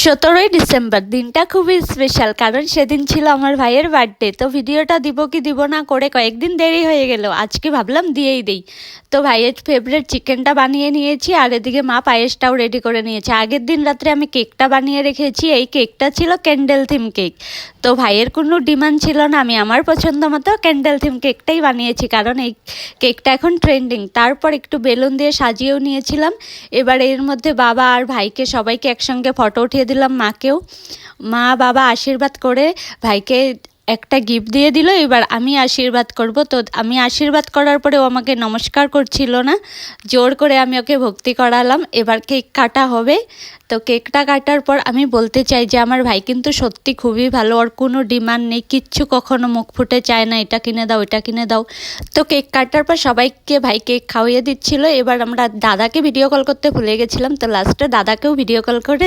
17ই December দিনটা খুবই special, কারণ সেদিন ছিল আমার ভাইয়ের বার্থডে। তো ভিডিওটা দিব কি দিব না করে কয়েকদিন দেরি হয়ে গেল, আজকে ভাবলাম দিয়েই দেই। তো ভাইয়ের ফেভারিট চিকেনটা বানিয়ে নিয়েছি, আর এদিকে মা পায়েসটাও রেডি করে নিয়েছে। আগের দিন রাত্রে আমি কেকটা বানিয়ে রেখেছি, এই কেকটা ছিল ক্যান্ডেল থিম কেক। তো ভাইয়ের কোনো ডিমান্ড ছিল না, আমি আমার পছন্দ মতো ক্যান্ডেল থিম কেকটাই বানিয়েছি, কারণ এই কেকটা এখন ট্রেন্ডিং। তারপর একটু বেলুন দিয়ে সাজিয়েও নিয়েছিলাম। এবার এর মধ্যে বাবা আর ভাইকে সবাইকে একসঙ্গে ফটো উঠিয়ে দিলাম, মাকেও। মা বাবা আশীর্বাদ করে ভাইকে একটা গিফট দিয়ে দিল। এবার আমি আশীর্বাদ করব। তো আমি আশীর্বাদ করার পরে ও আমাকে নমস্কার করছিল না, জোর করে আমি ওকে ভক্তি করালাম। এবার কেক কাটা হবে। তো কেকটা কাটার পর আমি বলতে চাই যে আমার ভাই কিন্তু সত্যি খুবই ভালো, ওর কোনো ডিমান্ড নেই, কিচ্ছু কখনো মুখ ফুটে চায় না এটা কিনে দাও এটা কিনে দাও। তো কেক কাটার পর সবাইকে ভাই কেক খাওয়িয়ে দিচ্ছিল। এবার আমরা দাদাকে ভিডিও কল করতে ভুলে গেছিলাম, তো লাস্টে দাদাকেও ভিডিও কল করে